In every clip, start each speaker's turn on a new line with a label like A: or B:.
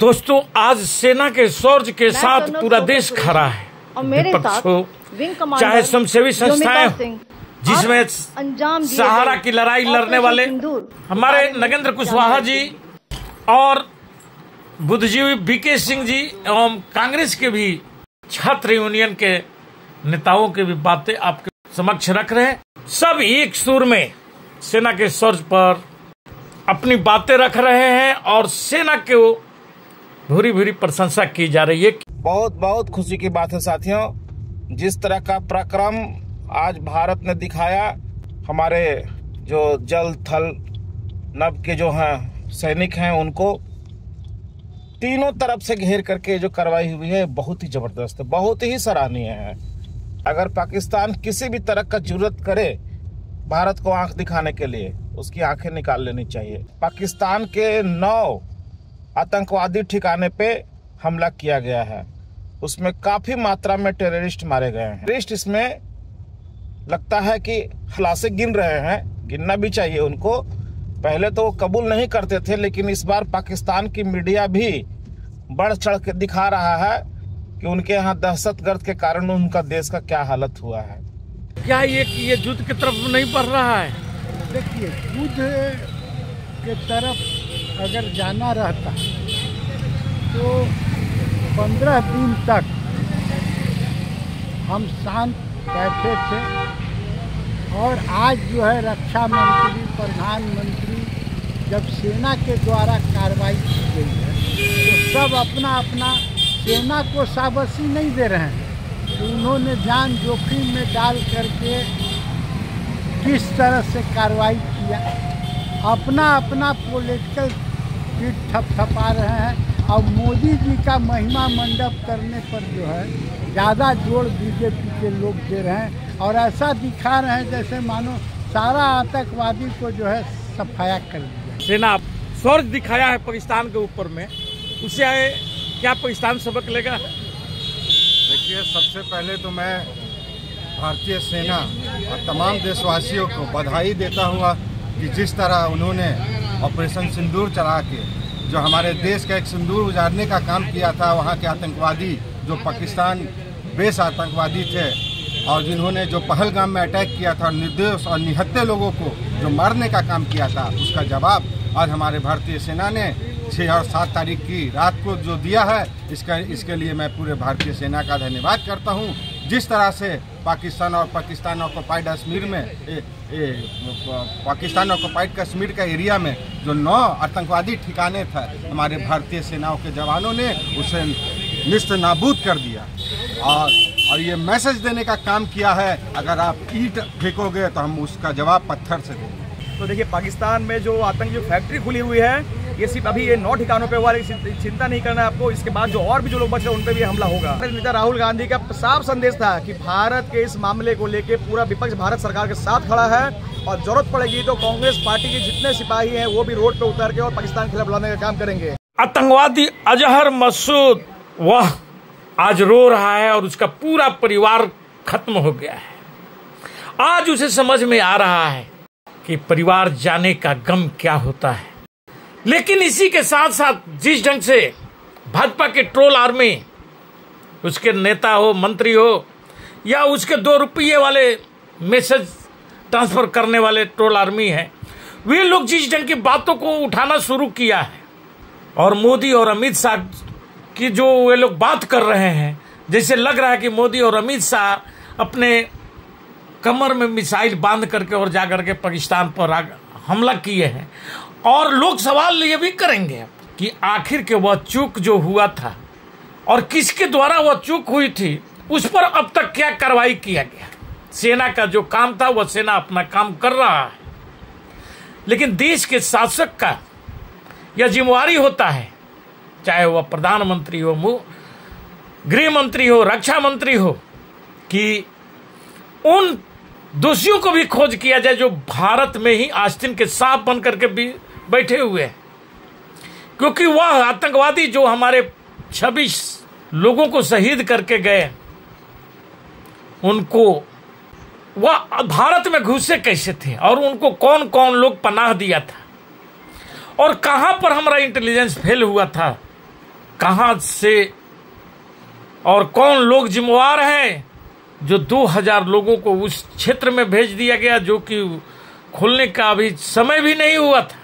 A: दोस्तों, आज सेना के शौर्य के साथ पूरा देश खड़ा है। विपक्ष हो चाहे स्वयंसेवी संस्थाएं हो, जिसमें सहारा की लड़ाई लड़ने वाले हमारे नगेंद्र कुशवाहा जी और बुद्धिजीवी बीके सिंह जी एवं कांग्रेस के भी छात्र यूनियन के नेताओं की भी बातें आपके समक्ष रख रहे हैं। सब एक सुर में सेना के शौर्य पर अपनी बातें रख रहे हैं और सेना के भूरी भूरी प्रशंसा की जा रही है।
B: बहुत बहुत खुशी की बात है साथियों, जिस तरह का पराक्रम आज भारत ने दिखाया। हमारे जो जल थल नभ के जो हैं सैनिक हैं, उनको तीनों तरफ से घेर करके जो कार्रवाई हुई है बहुत ही जबरदस्त है, बहुत ही सराहनीय है। अगर पाकिस्तान किसी भी तरह का जरूरत करे भारत को आंख दिखाने के लिए, उसकी आंखें निकाल लेनी चाहिए। पाकिस्तान के 9 आतंकवादी ठिकाने पे हमला किया गया है, उसमें काफी मात्रा में टेररिस्ट मारे गए हैं। टेररिस्ट इसमें लगता है कि खलासे गिन रहे हैं, गिनना भी चाहिए उनको। पहले तो वो कबूल नहीं करते थे, लेकिन इस बार पाकिस्तान की मीडिया भी बढ़ चढ़ के दिखा रहा है कि उनके यहाँ दहशतगर्द के कारण उनका देश का क्या हालत हुआ है।
A: क्या ये युद्ध की तरफ नहीं बढ़ रहा है?
C: देखिए, युद्ध के तरफ अगर जाना रहता तो 15 दिन तक हम शांत बैठे थे, और आज जो है रक्षा मंत्री, प्रधानमंत्री जब सेना के द्वारा कार्रवाई की गई है तो सब अपना अपना सेना को शाबाशी नहीं दे रहे हैं। तो उन्होंने जान जोखिम में डाल करके किस तरह से कार्रवाई किया, अपना अपना पॉलिटिकल पीठ थपथपा रहे हैं। और मोदी जी का महिमा मंडप करने पर जो है ज़्यादा जोर बीजेपी के लोग दे रहे हैं, और ऐसा दिखा रहे हैं जैसे मानो सारा आतंकवादी को जो है सफाया कर दिया।
A: सेना शौर्य दिखाया है पाकिस्तान के ऊपर में, उससे क्या पाकिस्तान सबक लेगा?
D: देखिए, सबसे पहले तो मैं भारतीय सेना और तमाम देशवासियों को बधाई देता हुआ कि जिस तरह उन्होंने ऑपरेशन सिंदूर चला के जो हमारे देश का एक सिंदूर उजाड़ने का काम किया था, वहाँ के आतंकवादी जो पाकिस्तान बेस आतंकवादी थे और जिन्होंने जो पहलगाम में अटैक किया था और निर्दोष और निहत्थे लोगों को जो मारने का काम किया था, उसका जवाब आज हमारे भारतीय सेना ने 6 और 7 तारीख की रात को जो दिया है, इसके लिए मैं पूरे भारतीय सेना का धन्यवाद करता हूं। जिस तरह से पाकिस्तान ऑक्युपाइड कश्मीर में पाकिस्तान ऑक्युपाइड कश्मीर का एरिया में जो 9 आतंकवादी ठिकाने थे, हमारे भारतीय सेनाओं के जवानों ने उसे निस्त नाबूद कर दिया और ये मैसेज देने का काम किया है, अगर आप ईंट फेंकोगे तो हम उसका जवाब पत्थर से देंगे।
E: तो देखिए, पाकिस्तान में जो आतंकी फैक्ट्री खुली हुई है, ये सिर्फ अभी ये 9 ठिकानों पे हुआ, चिंता नहीं करना है आपको। इसके बाद जो और भी जो लोग बच रहे हैं उन पे भी हमला होगा। नेता राहुल गांधी का साफ संदेश था कि भारत के इस मामले को लेके पूरा विपक्ष भारत सरकार के साथ खड़ा है, और जरूरत पड़ेगी तो कांग्रेस पार्टी के जितने सिपाही हैं वो भी रोड पे उतर के और पाकिस्तान के खिलाफ लड़ने का काम करेंगे।
A: आतंकवादी अजहर मसूद वह आज रो रहा है और उसका पूरा परिवार खत्म हो गया है। आज उसे समझ में आ रहा है कि परिवार जाने का गम क्या होता है। लेकिन इसी के साथ साथ जिस ढंग से भाजपा के ट्रोल आर्मी, उसके नेता हो, मंत्री हो, या उसके 2 रुपये वाले मैसेज ट्रांसफर करने वाले ट्रोल आर्मी है, वे लोग जिस ढंग की बातों को उठाना शुरू किया है, और मोदी और अमित शाह की जो वे लोग बात कर रहे हैं, जैसे लग रहा है कि मोदी और अमित शाह अपने कमर में मिसाइल बांध करके और जाकर के पाकिस्तान पर हमला किए हैं। और लोग सवाल ये भी करेंगे कि आखिर के वह चूक जो हुआ था और किसके द्वारा वह चूक हुई थी, उस पर अब तक क्या कार्रवाई किया गया। सेना का जो काम था वह सेना अपना काम कर रहा है, लेकिन देश के शासक का यह जिम्मेवारी होता है, चाहे वह प्रधानमंत्री हो, गृह मंत्री हो, रक्षा मंत्री हो, कि उन दोषियों को भी खोज किया जाए जो भारत में ही आस्तीन के सांप बन करके भी बैठे हुए हैं। क्योंकि वह आतंकवादी जो हमारे 26 लोगों को शहीद करके गए, उनको वह भारत में घुसे कैसे थे और उनको कौन कौन लोग पनाह दिया था, और कहां पर हमारा इंटेलिजेंस फेल हुआ था, कहां से और कौन लोग जिम्मेवार हैं जो 2000 लोगों को उस क्षेत्र में भेज दिया गया जो कि खुलने का अभी समय भी नहीं हुआ था।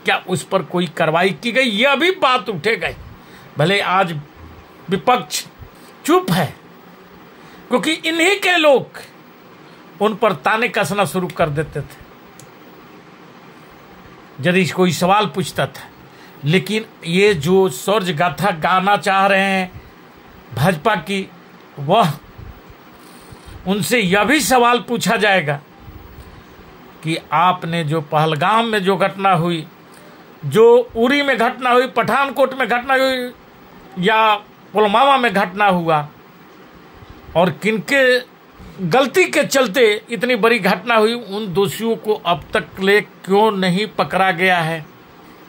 A: क्या उस पर कोई कार्रवाई की गई? यह भी बात उठे गई। भले आज विपक्ष चुप है क्योंकि इन्हीं के लोग उन पर ताने कसना शुरू कर देते थे यदि कोई सवाल पूछता था। लेकिन ये जो शौर्य गाथा गाना चाह रहे हैं भाजपा की, वह उनसे यह भी सवाल पूछा जाएगा कि आपने जो पहलगाम में जो घटना हुई, जो उरी में घटना हुई, पठानकोट में घटना हुई या पुलवामा में घटना हुआ, और किनके गलती के चलते इतनी बड़ी घटना हुई, उन दोषियों को अब तक ले क्यों नहीं पकड़ा गया है,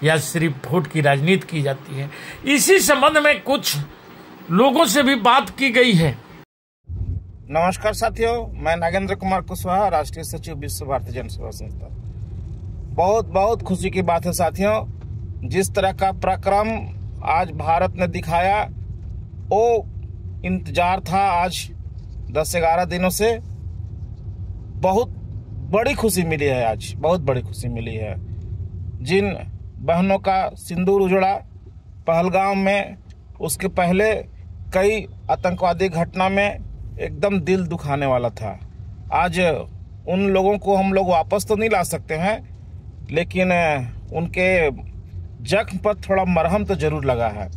A: या सिर्फ वोट की राजनीति की जाती है? इसी संबंध में कुछ लोगों से भी बात की गई है।
B: नमस्कार साथियों, मैं नागेंद्र कुमार कुशवाहा, राष्ट्रीय सचिव विश्व भारती जन सेवा संस्था। बहुत खुशी की बात है साथियों, जिस तरह का पराक्रम आज भारत ने दिखाया वो इंतजार था आज 10-11 दिनों से। बहुत बड़ी खुशी मिली है आज, बहुत बड़ी खुशी मिली है। जिन बहनों का सिंदूर उजड़ा पहलगाम में, उसके पहले कई आतंकवादी घटना में एकदम दिल दुखाने वाला था। आज उन लोगों को हम लोग वापस तो नहीं ला सकते हैं, लेकिन उनके जख्म पर थोड़ा मरहम तो जरूर लगा है।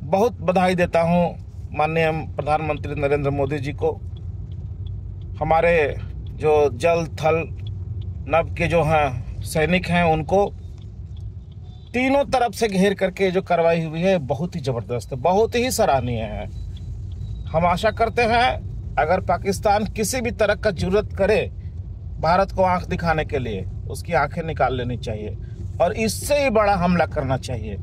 B: बहुत बधाई देता हूं माननीय प्रधानमंत्री नरेंद्र मोदी जी को। हमारे जो जल थल नभ के जो हैं सैनिक हैं, उनको तीनों तरफ से घेर करके जो कार्रवाई हुई है बहुत ही जबरदस्त है, बहुत ही सराहनीय है। हम आशा करते हैं अगर पाकिस्तान किसी भी तरह का जरूरत करे भारत को आंख दिखाने के लिए, उसकी आंखें निकाल लेनी चाहिए और इससे ही बड़ा हमला करना चाहिए,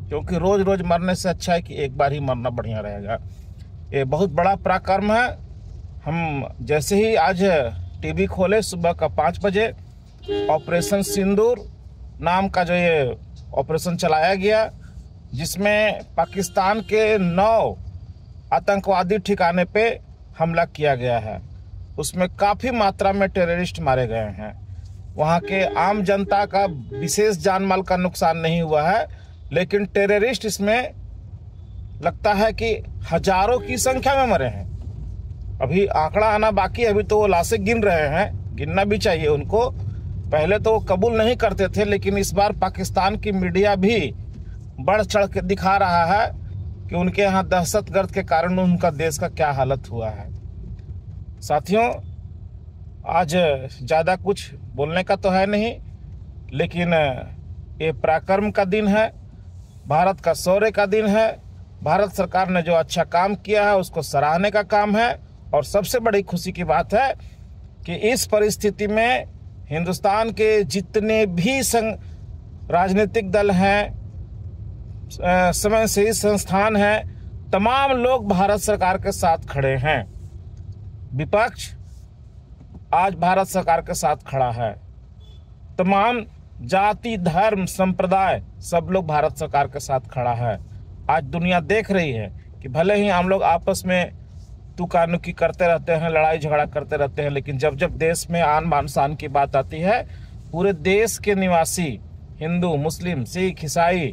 B: क्योंकि रोज रोज मरने से अच्छा है कि एक बार ही मरना बढ़िया रहेगा। ये बहुत बड़ा पराक्रम है। हम जैसे ही आज टीवी खोले सुबह का 5 बजे ऑपरेशन सिंदूर नाम का जो ये ऑपरेशन चलाया गया, जिसमें पाकिस्तान के 9 आतंकवादी ठिकाने पे हमला किया गया है, उसमें काफ़ी मात्रा में टेररिस्ट मारे गए हैं। वहाँ के आम जनता का विशेष जान माल का नुकसान नहीं हुआ है, लेकिन टेररिस्ट इसमें लगता है कि हजारों की संख्या में मरे हैं। अभी आंकड़ा आना बाकी है, अभी तो वो लाशें गिन रहे हैं, गिनना भी चाहिए उनको। पहले तो वो कबूल नहीं करते थे, लेकिन इस बार पाकिस्तान की मीडिया भी बढ़ चढ़ के दिखा रहा है कि उनके यहाँ दहशतगर्द के कारण उनका देश का क्या हालत हुआ है। साथियों, आज ज़्यादा कुछ बोलने का तो है नहीं, लेकिन ये पराक्रम का दिन है, भारत का शौर्य का दिन है। भारत सरकार ने जो अच्छा काम किया है उसको सराहने का काम है। और सबसे बड़ी खुशी की बात है कि इस परिस्थिति में हिंदुस्तान के जितने भी राजनीतिक दल हैं, स्वयंसेवी संस्थान हैं, तमाम लोग भारत सरकार के साथ खड़े हैं। विपक्ष आज भारत सरकार के साथ खड़ा है। तमाम जाति, धर्म, संप्रदाय सब लोग भारत सरकार के साथ खड़ा है। आज दुनिया देख रही है कि भले ही हम लोग आपस में तुकानुकी करते रहते हैं, लड़ाई झगड़ा करते रहते हैं, लेकिन जब जब देश में आन बान शान की बात आती है, पूरे देश के निवासी हिंदू, मुस्लिम, सिख, ईसाई,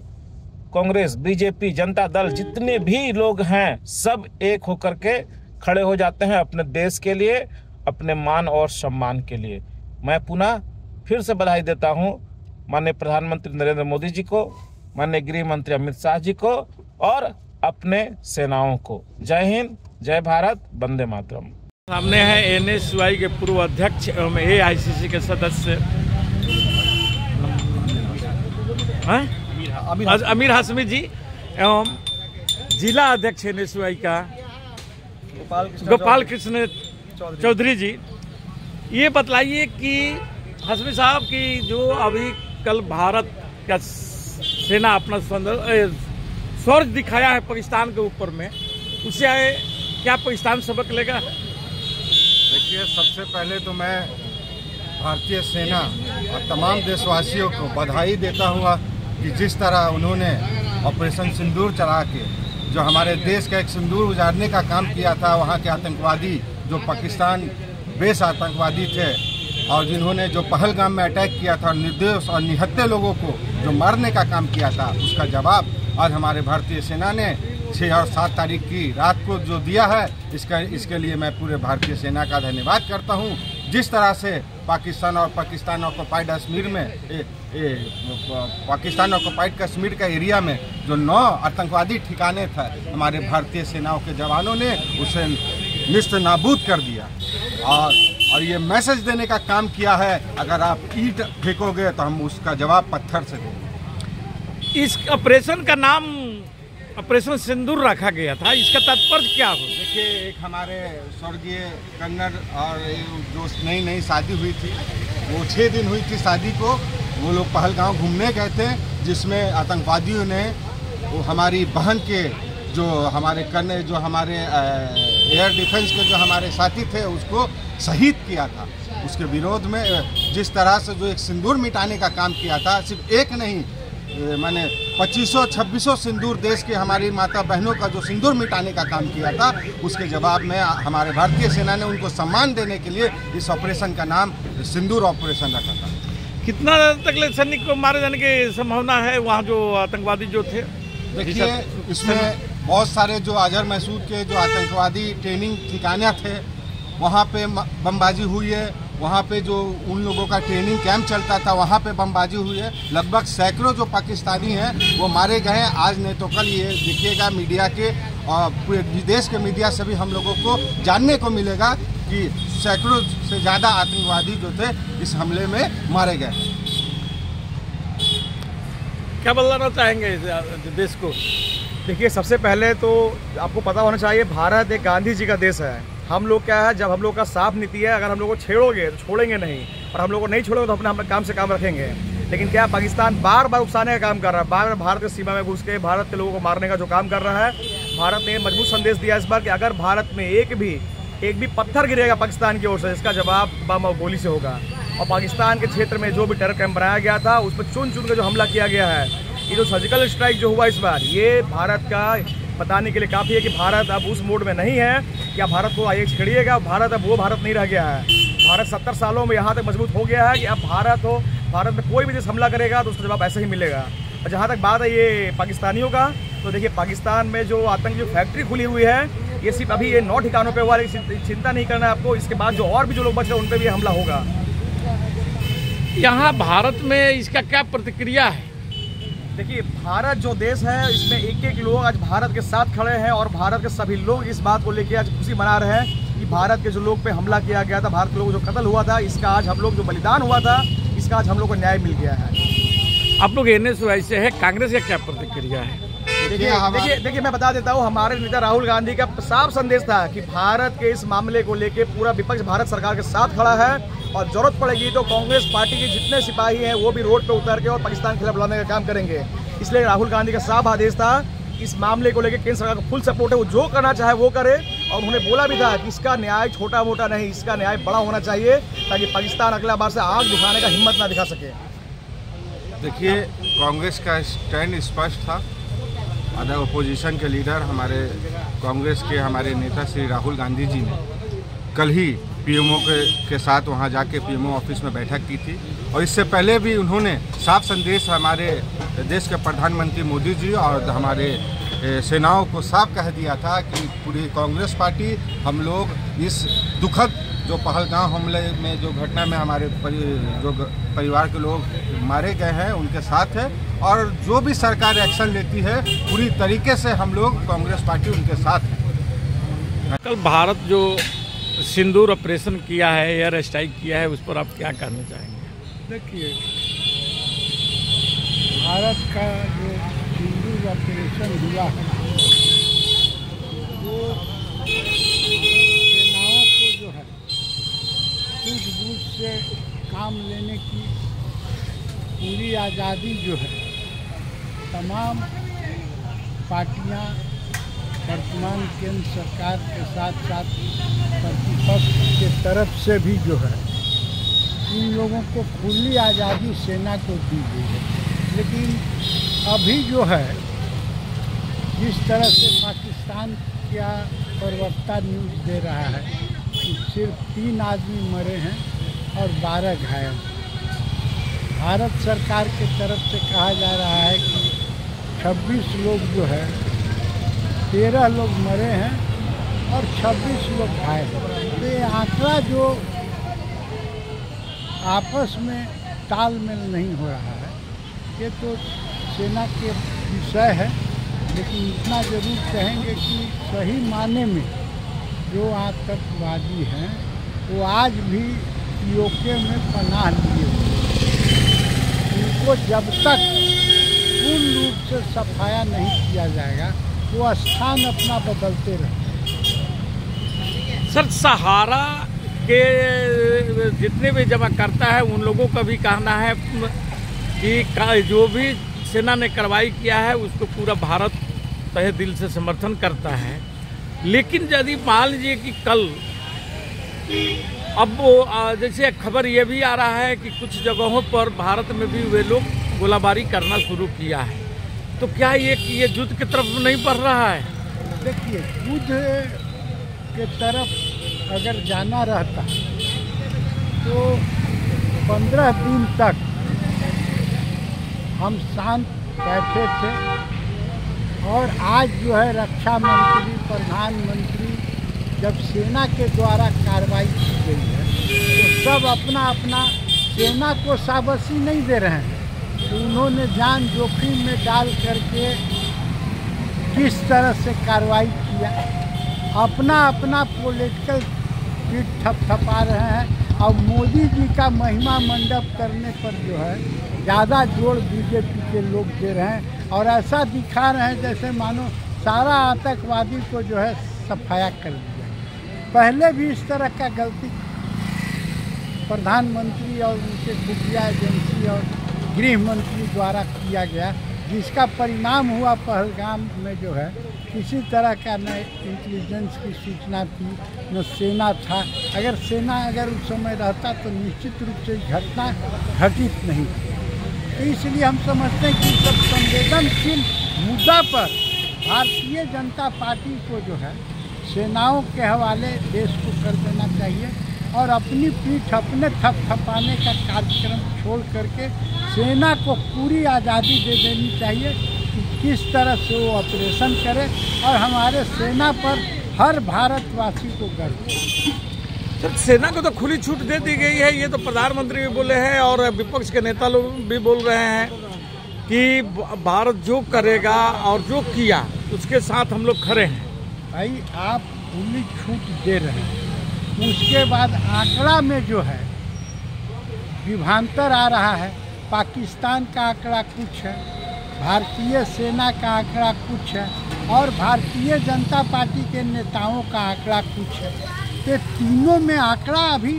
B: कांग्रेस, बीजेपी, जनता दल, जितने भी लोग हैं, सब एक होकर के खड़े हो जाते हैं अपने देश के लिए, अपने मान और सम्मान के लिए। मैं पुनः फिर से बधाई देता हूं माननीय प्रधानमंत्री नरेंद्र मोदी जी को, माननीय गृह मंत्री अमित शाह जी को और अपने सेनाओं को। जय हिंद, जय भारत, वंदे मातरम।
A: सामने है एनएसयूआई के पूर्व अध्यक्ष एवं एआईसीसी के सदस्य अमीर हाशमी जी एवं जिला अध्यक्ष एनएसयूआई का गोपाल कृष्ण चौधरी जी। ये बतलाइए कि हाशमी साहब की जो अभी कल भारत का सेना अपना शौर्य दिखाया है पाकिस्तान के ऊपर में, उससे क्या पाकिस्तान सबक लेगा?
D: देखिए, सबसे पहले तो मैं भारतीय सेना और तमाम देशवासियों को बधाई देता हुआ कि जिस तरह उन्होंने ऑपरेशन सिंदूर चला के जो हमारे देश का एक सिंदूर उजाड़ने का काम किया था, वहाँ के आतंकवादी जो पाकिस्तान बेस आतंकवादी थे और जिन्होंने जो पहलगाम में अटैक किया था और निर्दोष और निहत्थे लोगों को जो मारने का काम किया था, उसका जवाब आज हमारे भारतीय सेना ने 6 और 7 तारीख की रात को जो दिया है, इसके लिए मैं पूरे भारतीय सेना का धन्यवाद करता हूँ। जिस तरह से पाकिस्तान ऑक्युपाइड कश्मीर में पाकिस्तान ऑक्युपाइड कश्मीर का एरिया में जो 9 आतंकवादी ठिकाने थे, हमारे भारतीय सेनाओं के जवानों ने उसे निस्त नाबूद कर दिया और ये मैसेज देने का काम किया है, अगर आप ईंट फेंकोगे तो हम उसका जवाब पत्थर से देंगे।
A: इस ऑपरेशन का नाम ऑपरेशन सिंदूर रखा गया था, इसका तात्पर्य क्या हो?
D: देखिए, एक हमारे स्वर्गीय कन्नड़ और जो नई शादी हुई थी, वो 6 दिन हुई थी शादी को, वो लोग पहलगाम घूमने गए थे, जिसमें आतंकवादियों ने वो हमारी बहन के जो हमारे एयर डिफेंस के जो हमारे साथी थे उसको शहीद किया था। उसके विरोध में जिस तरह से जो एक सिंदूर मिटाने का काम किया था, सिर्फ एक नहीं मैंने 2500-2600 सिंदूर देश के हमारी माता बहनों का जो सिंदूर मिटाने का काम किया था, उसके जवाब में हमारे भारतीय सेना ने उनको सम्मान देने के लिए इस ऑपरेशन का नाम सिंदूर ऑपरेशन रखा था।
A: कितना तक सैनिक को मारे जाने की संभावना है वहाँ जो आतंकवादी जो थे?
D: देखिए, इसमें बहुत सारे जो अजहर मसूद के जो आतंकवादी ट्रेनिंग ठिकाने थे, वहाँ पे बमबाजी हुई है। वहाँ पे जो उन लोगों का ट्रेनिंग कैंप चलता था, वहाँ पे बमबाजी हुई है। लगभग सैकड़ों जो पाकिस्तानी हैं वो मारे गए हैं। आज नहीं तो कल ये देखिएगा मीडिया के और पूरे विदेश के मीडिया से भी हम लोगों को जानने को मिलेगा कि सैकड़ों से ज़्यादा आतंकवादी जो थे इस हमले में मारे गए।
A: क्या बताना चाहेंगे देश को?
E: देखिए, सबसे पहले तो आपको पता होना चाहिए, भारत एक गांधी जी का देश है। हम लोग क्या है, जब हम लोग का साफ नीति है, अगर हम लोग को छेड़ोगे तो छोड़ेंगे नहीं, और हम लोग को नहीं छोड़ोगे तो अपने काम से काम रखेंगे। लेकिन क्या पाकिस्तान बार बार उकसाने का काम कर रहा है, बार बार भारत की सीमा में घुस के भारत के लोगों को मारने का जो काम कर रहा है। भारत ने मजबूत संदेश दिया इस बार कि अगर भारत में एक भी पत्थर गिरेगा पाकिस्तान की ओर से, इसका जवाब बम और गोली से होगा। और पाकिस्तान के क्षेत्र में जो भी टेरर कैंप बनाया गया था, उस पर चुन के जो हमला किया गया है, ये जो सर्जिकल स्ट्राइक जो हुआ इस बार, ये भारत का बताने के लिए काफ़ी है कि भारत अब उस मोड में नहीं है कि आप भारत को आगे छेड़िएगा। भारत अब वो भारत नहीं रह गया है। भारत 70 सालों में यहाँ तक मजबूत हो गया है कि अब भारत में कोई भी देश हमला करेगा तो उसका जवाब ऐसे ही मिलेगा। और जहाँ तक बात है ये पाकिस्तानियों का, तो देखिए, पाकिस्तान में जो आतंकी जो फैक्ट्री खुली हुई है, ये सिर्फ अभी ये 9 ठिकानों पर हुआ, चिंता नहीं करना है आपको। इसके बाद जो और भी जो लोग बच रहे हैं उन पर भी हमला होगा।
A: यहाँ भारत में इसका क्या प्रतिक्रिया है?
E: देखिए, भारत जो देश है, इसमें एक लोग आज भारत के साथ खड़े हैं और भारत के सभी लोग इस बात को लेकर आज खुशी मना रहे हैं कि भारत के जो लोग पे हमला किया गया था, भारत के लोग जो कत्ल हुआ था, इसका आज हम लोग जो बलिदान हुआ था, इसका आज हम लोग को न्याय मिल गया है।
A: आप लोग NSY से है, कांग्रेस का क्या प्रतिक्रिया है?
E: देखिए, मैं बता देता हूँ, हमारे नेता राहुल गांधी का साफ संदेश था कि भारत के इस मामले को लेकर पूरा विपक्ष भारत सरकार के साथ खड़ा है, और जरूरत पड़ेगी तो कांग्रेस पार्टी के जितने सिपाही हैं वो भी रोड पे उतर के और पाकिस्तान के खिलाफ लड़ने का काम करेंगे। इसलिए राहुल गांधी का साफ आदेश था, इस मामले को लेकर केंद्र सरकार का फुल सपोर्ट है, वो जो करना चाहे वो करे। और उन्होंने बोला भी था कि इसका न्याय छोटा मोटा नहीं, इसका न्याय बड़ा होना चाहिए, ताकि पाकिस्तान अगला बार से आग दिखाने का हिम्मत ना दिखा सके।
D: देखिए, कांग्रेस का स्टैंड स्पष्ट था। अदर अपोजिशन के लीडर हमारे कांग्रेस के हमारे नेता श्री राहुल गांधी जी ने कल ही PMO के साथ वहां जाके PMO ऑफिस में बैठक की थी, और इससे पहले भी उन्होंने साफ संदेश हमारे देश के प्रधानमंत्री मोदी जी और हमारे सेनाओं को साफ कह दिया था कि पूरी कांग्रेस पार्टी, हम लोग इस दुखद जो पहलगाम हमले में जो घटना में हमारे जो परिवार के लोग मारे गए हैं उनके साथ है, और जो भी सरकार एक्शन लेती है पूरी तरीके से हम लोग कांग्रेस पार्टी उनके साथ है।
A: कल भारत जो सिंदूर ऑपरेशन किया है, एयर स्ट्राइक किया है, उस पर आप क्या कहना चाहेंगे?
C: देखिए, भारत का जो सिंदूर ऑपरेशन हुआ है, वो सेनाओं को जो है सूझबूझ से काम लेने की पूरी आज़ादी जो है, तमाम पार्टियां वर्तमान केंद्र सरकार के साथ साथ प्रतिपक्ष के तरफ से भी जो है, इन लोगों को खुली आज़ादी सेना को दी गई है। लेकिन अभी जो है जिस तरह से पाकिस्तान का प्रवक्ता न्यूज़ दे रहा है कि सिर्फ 3 आदमी मरे हैं और 12 घायल। भारत सरकार की तरफ से कहा जा रहा है कि 26 लोग जो है 13 लोग मरे हैं और 26 लोग घायल। तो ये आंकड़ा जो आपस में तालमेल नहीं हो रहा है, ये तो सेना के विषय है, लेकिन इतना जरूर कहेंगे कि सही माने में जो आतंकवादी हैं वो आज भी पीओके में पनाह लिए हुए। उनको जब तक पूर्ण रूप से सफाया नहीं किया जाएगा वो स्थान अपना बदलते रहेंगे।
A: सर, सहारा के जितने भी जमाकर्ता है उन लोगों का भी कहना है कि जो भी सेना ने कार्रवाई किया है उसको पूरा भारत तहे दिल से समर्थन करता है। लेकिन यदि मान लीजिए कि कल अब वो जैसे खबर ये भी आ रहा है कि कुछ जगहों पर भारत में भी वे लोग गोलाबारी करना शुरू किया है, तो क्या ये युद्ध की तरफ नहीं बढ़ रहा है?
C: देखिए, युद्ध के तरफ अगर जाना रहता तो 15 दिन तक हम शांत बैठे थे, और आज जो है रक्षा मंत्री, प्रधानमंत्री जब सेना के द्वारा कार्रवाई की गई है तो सब अपना अपना सेना को शाबाशी नहीं दे रहे हैं। तो उन्होंने जान जोखिम में डाल करके किस तरह से कार्रवाई किया, अपना अपना पॉलिटिकल पीठ थपथपा रहे हैं। और मोदी जी का महिमा मंडप करने पर जो है ज़्यादा जोर बीजेपी के लोग दे रहे हैं, और ऐसा दिखा रहे हैं जैसे मानो सारा आतंकवादी को जो है सफाया कर दिया। पहले भी इस तरह का गलती प्रधानमंत्री और उनके खुफिया एजेंसी और गृह मंत्री द्वारा किया गया, जिसका परिणाम हुआ पहलगाम में जो है किसी तरह का न इंटेलिजेंस की सूचना थी न सेना था। अगर सेना उस समय रहता तो निश्चित रूप से घटना घटित नहीं थी। तो इसलिए हम समझते हैं कि सब संवेदनशील मुद्दा पर भारतीय जनता पार्टी को जो है सेनाओं के हवाले देश को कर देना चाहिए, और अपनी पीठ अपने थपथपाने का कार्यक्रम छोड़ करके सेना को पूरी आज़ादी दे देनी चाहिए कि किस तरह से वो ऑपरेशन करे, और हमारे सेना पर हर भारतवासी को गर्व।
A: सर, सेना को तो खुली छूट दे दी गई है, ये तो प्रधानमंत्री भी बोले हैं और विपक्ष के नेता लोग भी बोल रहे हैं कि भारत जो करेगा और जो किया उसके साथ हम लोग खड़े हैं।
C: भाई, आप खुली छूट दे रहे हैं, उसके बाद आंकड़ा में जो है विभांतर आ रहा है। पाकिस्तान का आंकड़ा कुछ है, भारतीय सेना का आंकड़ा कुछ है, और भारतीय जनता पार्टी के नेताओं का आंकड़ा कुछ है। तो तीनों में आंकड़ा अभी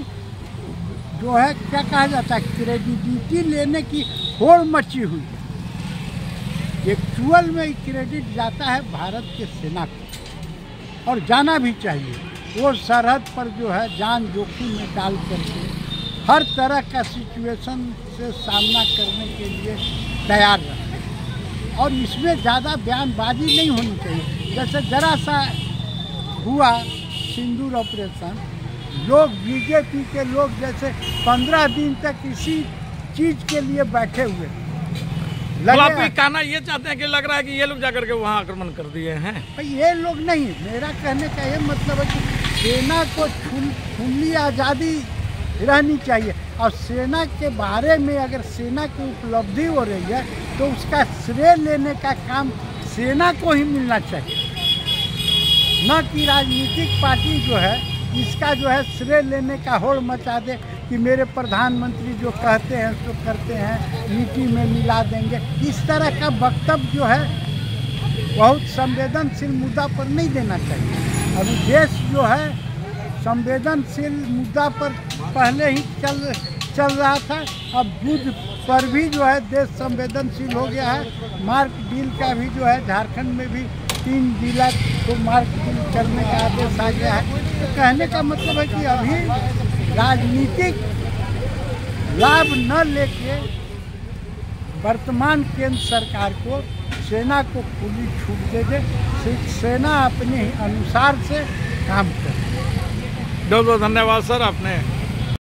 C: जो है क्या कहा जाता है, क्रेडिबिलिटी लेने की होड़ मची हुई है। एक्चुअल में क्रेडिट जाता है भारत के सेना को, और जाना भी चाहिए। वो सरहद पर जो है जान जोखिम में डाल करके हर तरह का सिचुएशन से सामना करने के लिए तैयार रहे, और इसमें ज़्यादा बयानबाजी नहीं होनी चाहिए। जैसे जरा सा हुआ सिंदूर ऑपरेशन, लोग बीजेपी के लोग जैसे 15 दिन तक इसी चीज़ के लिए बैठे हुए थे।
A: तो आप ये कहना ये चाहते हैं कि लग रहा है कि ये लोग जाकर के वहाँ आक्रमण कर दिए हैं?
C: भाई, ये लोग नहीं, मेरा कहने का ये मतलब है कि सेना को खुली आज़ादी रहनी चाहिए, और सेना के बारे में अगर सेना की उपलब्धि हो रही है तो उसका श्रेय लेने का काम सेना को ही मिलना चाहिए, न कि राजनीतिक पार्टी जो है इसका जो है श्रेय लेने का होड़ मचा दे कि मेरे प्रधानमंत्री जो कहते हैं तो करते हैं, नीति में मिला देंगे। इस तरह का वक्तव्य जो है बहुत संवेदनशील मुद्दा पर नहीं देना चाहिए। अभी देश जो है संवेदनशील मुद्दा पर पहले ही चल रहा था, अब युद्ध पर भी जो है देश संवेदनशील हो गया है। मार्क डील का भी जो है झारखंड में भी 3 जिला को मार्क डील करने का आदेश आ गया है। तो कहने का मतलब है कि अभी राजनीतिक लाभ न लेके वर्तमान केंद्र सरकार को सेना को खुली छूट दे दे, सेना अपने ही अनुसार से काम करे।
A: बहुत बहुत धन्यवाद सर, आपने